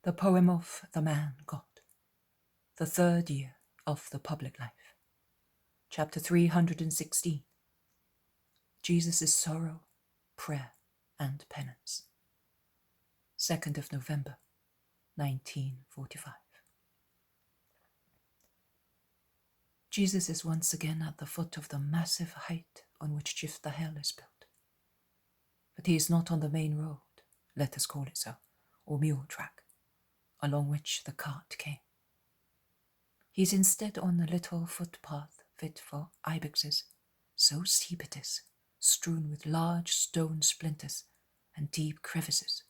The poem of the man God, the third year of the public life. Chapter 316. Jesus' sorrow, prayer, and penance. 2nd of November, 1945. Jesus is once again at the foot of the massive height on which ch.316 is built. But he is not on the main road, let us call it so, or mule track, along which the cart came. He is instead on a little footpath fit for ibexes, so steep it is, strewn with large stone splinters and deep crevices,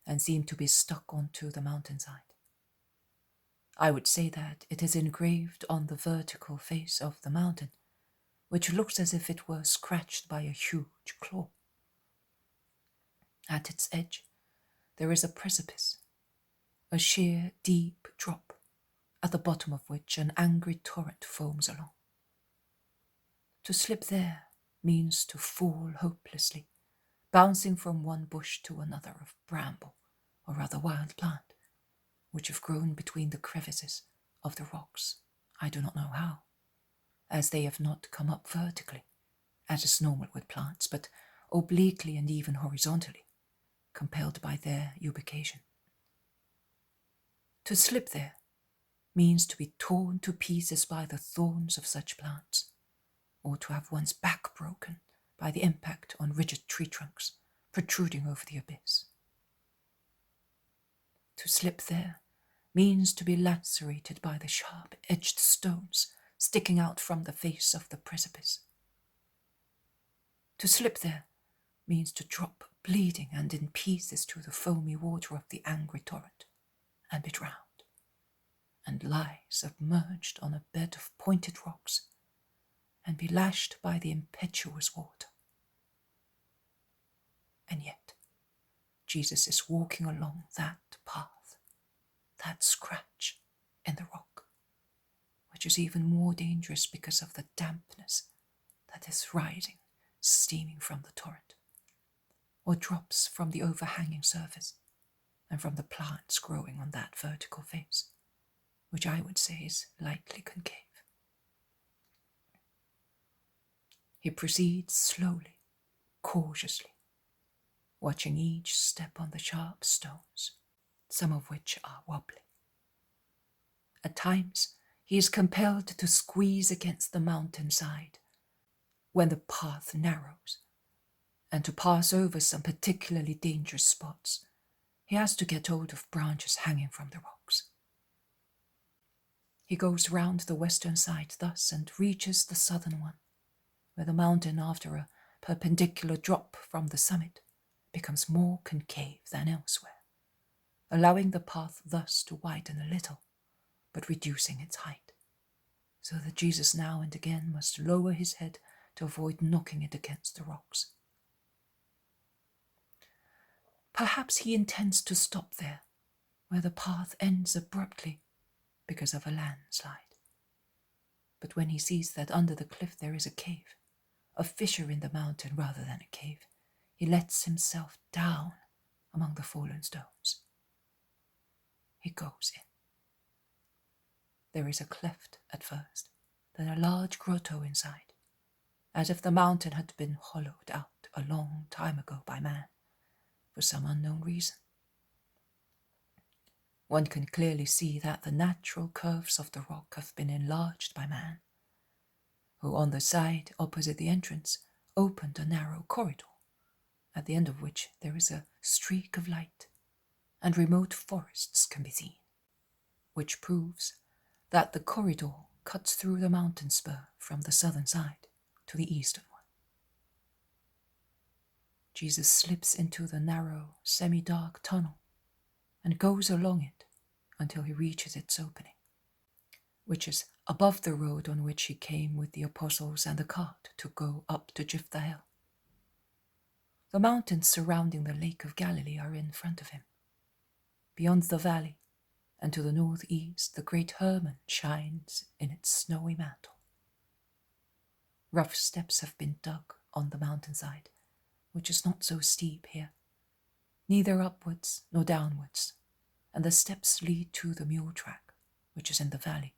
and seem to be stuck onto the mountainside. I would say that it is engraved on the vertical face of the mountain, which looks as if it were scratched by a huge claw. At its edge, there is a precipice, a sheer, deep drop, at the bottom of which an angry torrent foams along. To slip there means to fall hopelessly, bouncing from one bush to another of bramble or other wild plant, which have grown between the crevices of the rocks, I do not know how, as they have not come up vertically, as is normal with plants, but obliquely and even horizontally, compelled by their ubication. To slip there means to be torn to pieces by the thorns of such plants, or to have one's back broken by the impact on rigid tree trunks protruding over the abyss. To slip there means to be lacerated by the sharp-edged stones sticking out from the face of the precipice. To slip there means to drop bleeding and in pieces to the foamy water of the angry torrent and be drowned, and lie submerged on a bed of pointed rocks and be lashed by the impetuous water. And yet, Jesus is walking along that path, that scratch in the rock, which is even more dangerous because of the dampness that is rising, steaming from the torrent, or drops from the overhanging surface and from the plants growing on that vertical face, which I would say is lightly concave. He proceeds slowly, cautiously, watching each step on the sharp stones, some of which are wobbly. At times, he is compelled to squeeze against the mountainside when the path narrows, and to pass over some particularly dangerous spots, he has to get hold of branches hanging from the rocks. He goes round the western side thus and reaches the southern one, where the mountain, after a perpendicular drop from the summit, becomes more concave than elsewhere, allowing the path thus to widen a little, but reducing its height, so that Jesus now and again must lower his head to avoid knocking it against the rocks. Perhaps he intends to stop there, where the path ends abruptly because of a landslide. But when he sees that under the cliff there is a cave, a fissure in the mountain rather than a cave, he lets himself down among the fallen stones. He goes in. There is a cleft at first, then a large grotto inside, as if the mountain had been hollowed out a long time ago by man, for some unknown reason. One can clearly see that the natural curves of the rock have been enlarged by man, who on the side opposite the entrance opened a narrow corridor, at the end of which there is a streak of light, and remote forests can be seen, which proves that the corridor cuts through the mountain spur from the southern side to the eastern one. Jesus slips into the narrow, semi-dark tunnel and goes along it until he reaches its opening, which is above the road on which he came with the apostles and the cart to go up to ch.316. The mountains surrounding the Lake of Galilee are in front of him. Beyond the valley, and to the northeast, the great Hermon shines in its snowy mantle. Rough steps have been dug on the mountainside, which is not so steep here, neither upwards nor downwards, and the steps lead to the mule track, which is in the valley,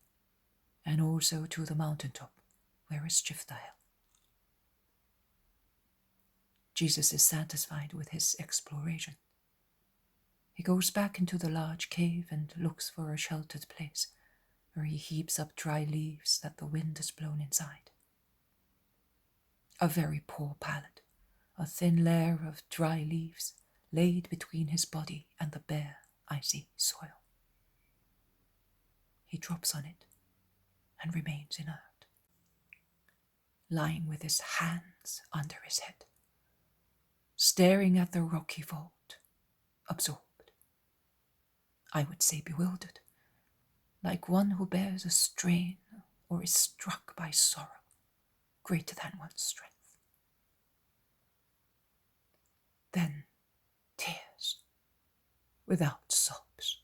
and also to the mountaintop, where is ch.316. Jesus is satisfied with his exploration. He goes back into the large cave and looks for a sheltered place, where he heaps up dry leaves that the wind has blown inside. A very poor pallet, a thin layer of dry leaves laid between his body and the bare, icy soil. He drops on it and remains inert, lying with his hands under his head, staring at the rocky vault, absorbed. I would say bewildered, like one who bears a strain or is struck by sorrow greater than one's strength. Then tears, without sobs,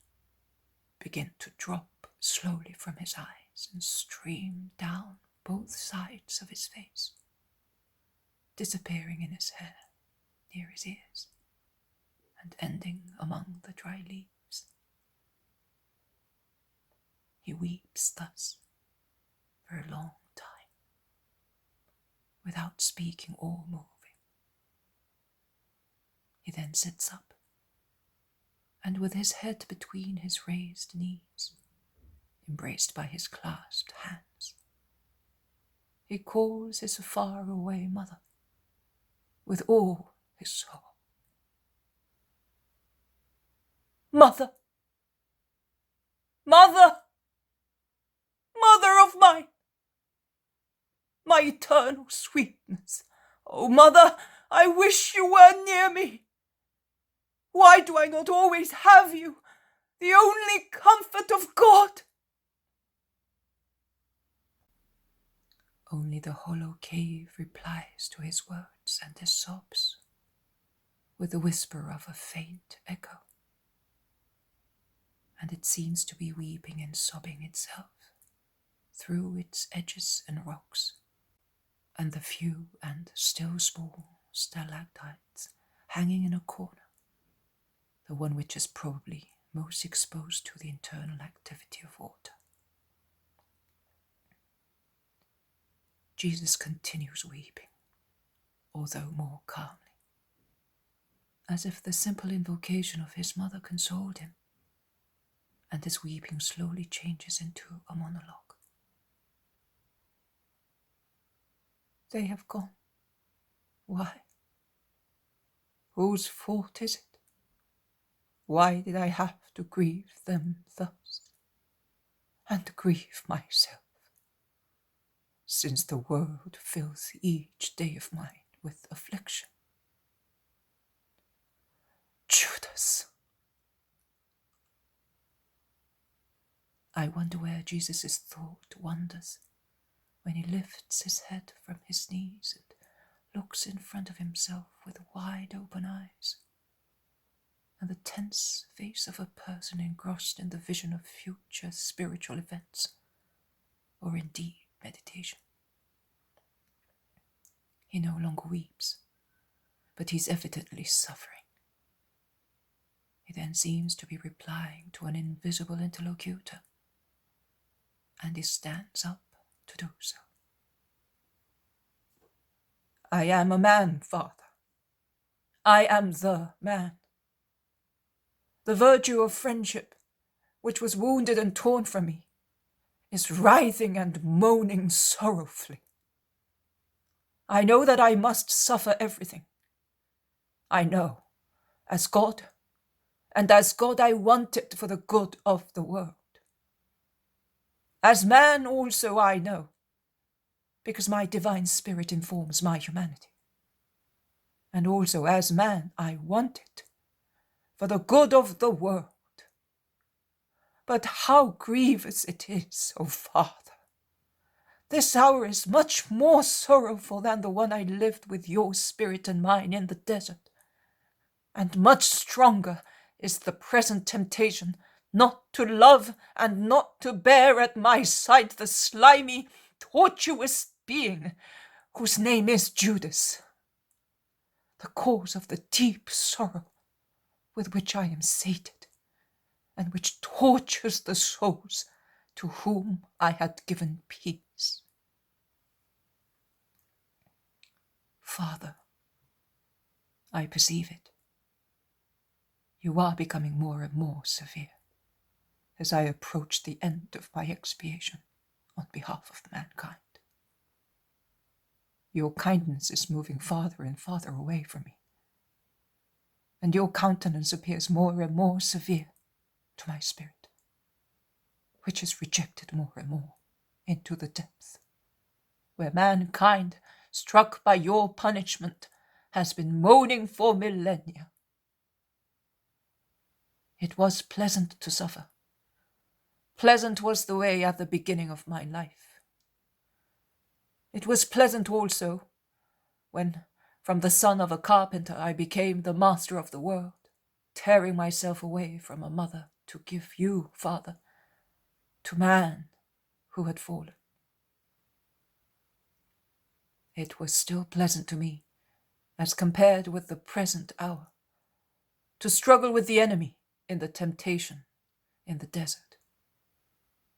begin to drop slowly from his eyes and stream down both sides of his face, disappearing in his hair near his ears and ending among the dry leaves. He weeps thus for a long time, without speaking or moving. He then sits up, and with his head between his raised knees, embraced by his clasped hands, he calls his far-away mother with all his soul. Mother! Mother! Mother of mine! My eternal sweetness! Oh, mother, I wish you were near me! Why do I not always have you, the only comfort of God? Only the hollow cave replies to his words and his sobs, with the whisper of a faint echo, and it seems to be weeping and sobbing itself through its edges and rocks, and the few and still small stalactites hanging in a corner, the one which is probably most exposed to the internal activity of water. Jesus continues weeping, although more calmly, as if the simple invocation of his mother consoled him, and his weeping slowly changes into a monologue. They have gone. Why? Whose fault is it? Why did I have to grieve them thus, and grieve myself, since the world fills each day of mine with affliction? Judas! I wonder where Jesus' thought wanders when he lifts his head from his knees and looks in front of himself with wide open eyes, and the tense face of a person engrossed in the vision of future spiritual events, or in deep meditation. He no longer weeps, but he's evidently suffering. He then seems to be replying to an invisible interlocutor, and he stands up to do so. I am a man, Father. I am the man. The virtue of friendship, which was wounded and torn from me, is writhing and moaning sorrowfully. I know that I must suffer everything. I know, as God, and as God I want it for the good of the world. As man also I know, because my divine spirit informs my humanity. And also as man I want it for the good of the world. But how grievous it is, O Father! This hour is much more sorrowful than the one I lived with your spirit and mine in the desert. And much stronger is the present temptation not to love and not to bear at my side the slimy, tortuous being whose name is Judas, the cause of the deep sorrow with which I am sated, and which tortures the souls to whom I had given peace. Father, I perceive it. You are becoming more and more severe as I approach the end of my expiation on behalf of mankind. Your kindness is moving farther and farther away from me, and your countenance appears more and more severe to my spirit, which is rejected more and more into the depth, where mankind, struck by your punishment, has been moaning for millennia. It was pleasant to suffer. Pleasant was the way at the beginning of my life. It was pleasant also when, from the son of a carpenter, I became the master of the world, tearing myself away from a mother to give you, Father, to man who had fallen. It was still pleasant to me, as compared with the present hour, to struggle with the enemy in the temptation in the desert.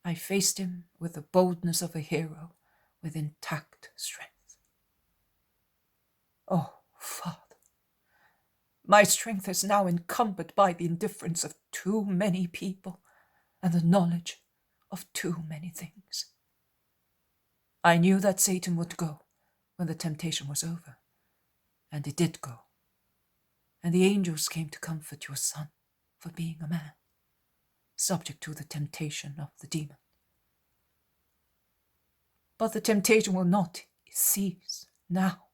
I faced him with the boldness of a hero, with intact strength. Oh, Father, my strength is now encumbered by the indifference of too many people and the knowledge of too many things. I knew that Satan would go when the temptation was over, and he did go. And the angels came to comfort your son for being a man, subject to the temptation of the demon. But the temptation will not cease now,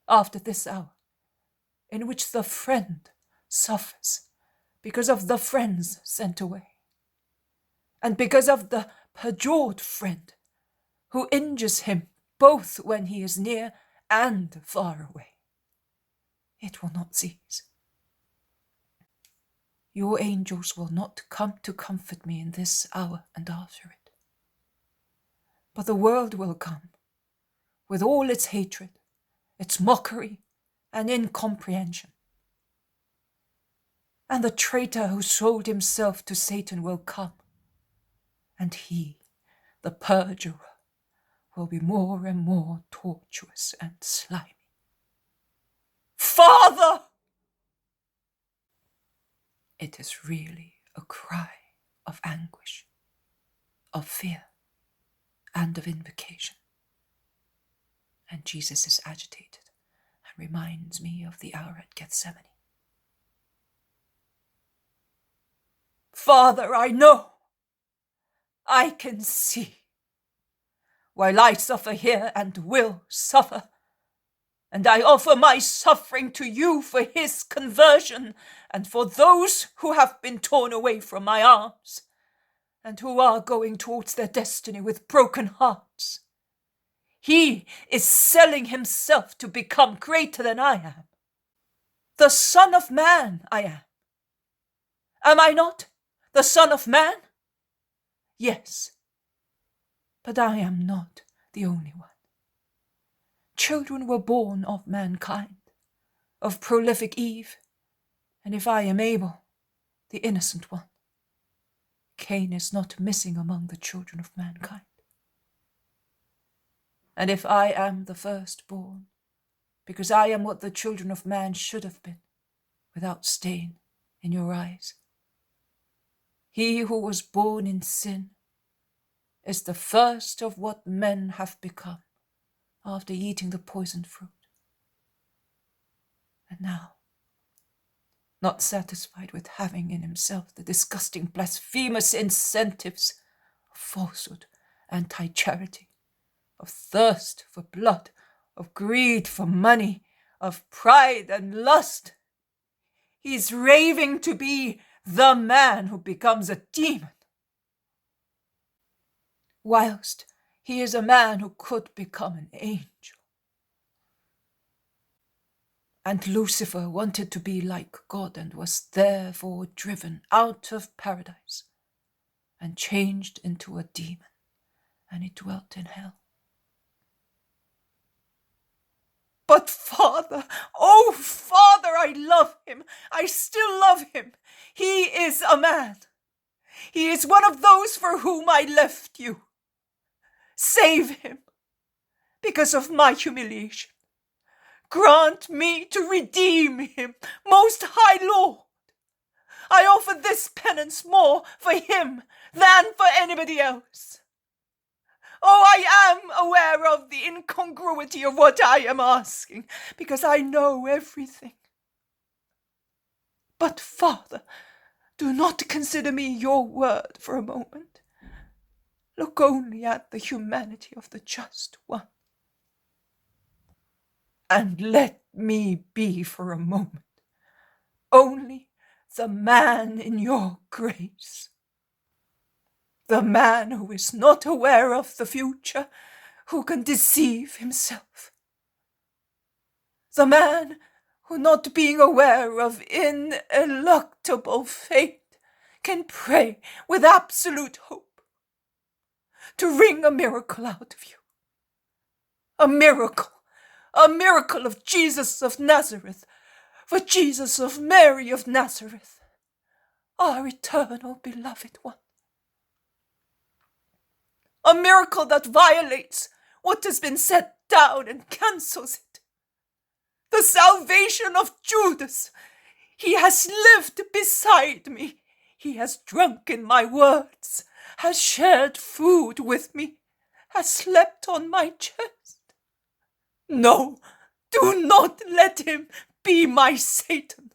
after this hour, in which the friend suffers because of the friends sent away, and because of the perjured friend who injures him both when he is near and far away. It will not cease. Your angels will not come to comfort me in this hour and after it. But the world will come, with all its hatred, its mockery, and incomprehension. And the traitor who sold himself to Satan will come, and he, the perjurer, will be more and more tortuous and slimy. Father! It is really a cry of anguish, of fear, and of invocation. And Jesus is agitated and reminds me of the hour at Gethsemane. Father, I know, I can see, while I suffer here and will suffer, and I offer my suffering to you for his conversion and for those who have been torn away from my arms and who are going towards their destiny with broken hearts. He is selling himself to become greater than I am. The Son of Man I am. Am I not the Son of Man? Yes, but I am not the only one. Children were born of mankind, of prolific Eve, and if I am Abel, the innocent one, Cain is not missing among the children of mankind. And if I am the firstborn, because I am what the children of man should have been, without stain in your eyes, he who was born in sin is the first of what men have become after eating the poisoned fruit. And now, not satisfied with having in himself the disgusting blasphemous incentives of falsehood, anti-charity, of thirst for blood, of greed for money, of pride and lust, he's raving to be the man who becomes a demon, whilst he is a man who could become an angel. And Lucifer wanted to be like God and was therefore driven out of paradise and changed into a demon, and he dwelt in hell. But Father, oh Father, I love him. I still love him. He is a man. He is one of those for whom I left you. Save him because of my humiliation. Grant me to redeem him, Most High Lord. I offer this penance more for him than for anybody else. Oh, I am aware of the incongruity of what I am asking, because I know everything. But, Father, do not consider me your word for a moment. Look only at the humanity of the just one. And let me be for a moment only the man in your grace. The man who is not aware of the future, who can deceive himself. The man who, not being aware of ineluctable fate, can pray with absolute hope to wring a miracle out of you. A miracle of Jesus of Nazareth, for Jesus of Mary of Nazareth, our eternal beloved one. A miracle that violates what has been set down and cancels it. The salvation of Judas. He has lived beside me. He has drunk in my words, has shared food with me, has slept on my chest. No, do not let him be my Satan.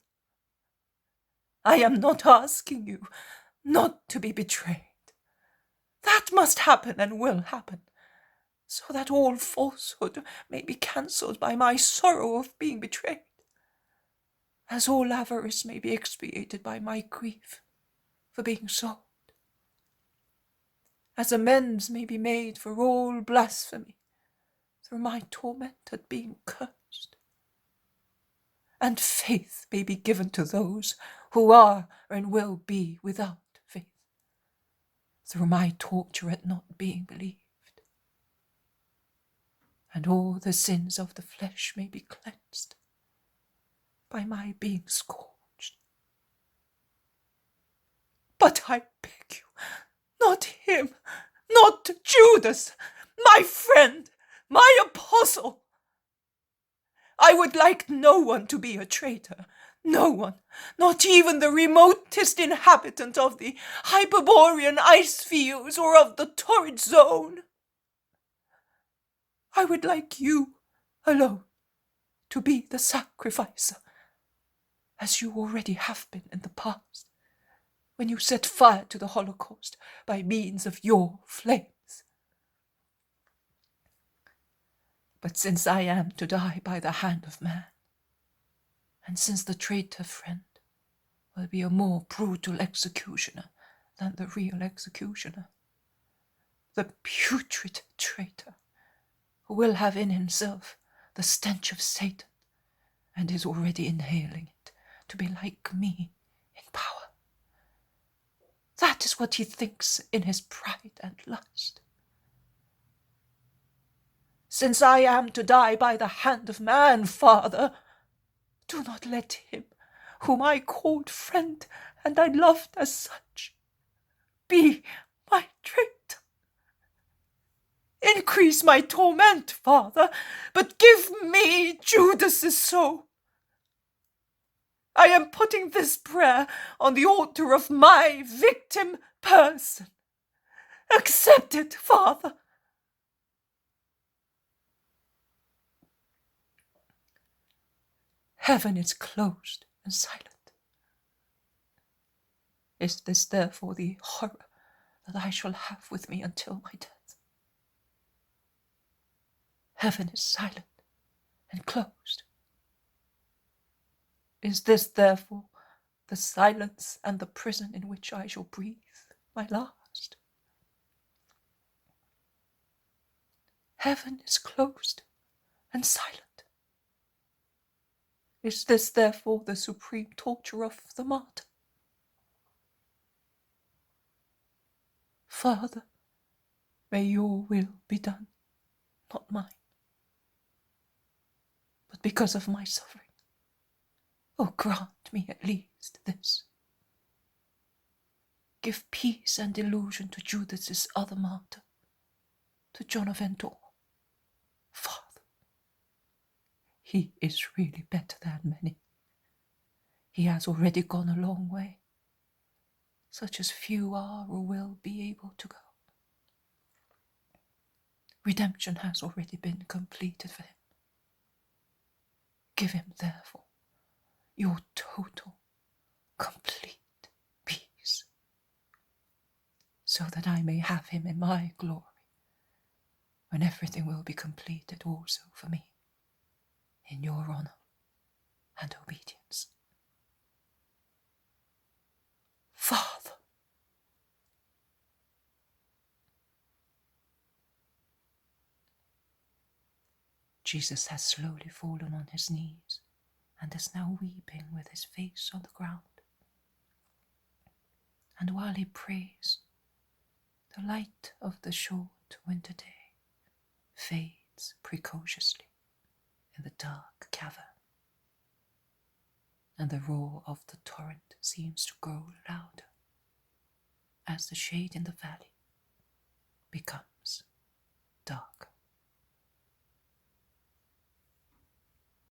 I am not asking you not to be betrayed. That must happen and will happen, so that all falsehood may be cancelled by my sorrow of being betrayed, as all avarice may be expiated by my grief for being sold, as amends may be made for all blasphemy through my torment at being cursed, and faith may be given to those who are and will be without faith, through my torture at not being believed, and all the sins of the flesh may be cleansed by my being scourged. But I beg you, not him, not Judas, my friend, my apostle. I would like no one to be a traitor, no one, not even the remotest inhabitant of the Hyperborean ice fields or of the torrid zone. I would like you alone to be the sacrificer, as you already have been in the past, when you set fire to the Holocaust by means of your flames. But since I am to die by the hand of man, and since the traitor friend will be a more brutal executioner than the real executioner, the putrid traitor, who will have in himself the stench of Satan, and is already inhaling it, to be like me in power. That is what he thinks in his pride and lust. Since I am to die by the hand of man, Father, do not let him, whom I called friend and I loved as such, be my traitor. Increase my torment, Father, but give me Judas's soul. I am putting this prayer on the altar of my victim person. Accept it, Father. Heaven is closed and silent. Is this therefore the horror that I shall have with me until my death? Heaven is silent and closed. Is this therefore the silence and the prison in which I shall breathe my last? Heaven is closed and silent. Is this therefore the supreme torture of the martyr? Father, may your will be done, not mine. But because of my suffering, oh, grant me at least this. Give peace and illusion to Judas's other martyr, to John of Valtorta. Father, he is really better than many. He has already gone a long way, such as few are or will be able to go. Redemption has already been completed for him. Give him, therefore, your total, complete peace, so that I may have him in my glory, when everything will be completed also for me, in your honor and obedience. Father, Jesus has slowly fallen on his knees and is now weeping with his face on the ground. And while he prays, the light of the short winter day fades precociously in the dark cavern, and the roar of the torrent seems to grow louder as the shade in the valley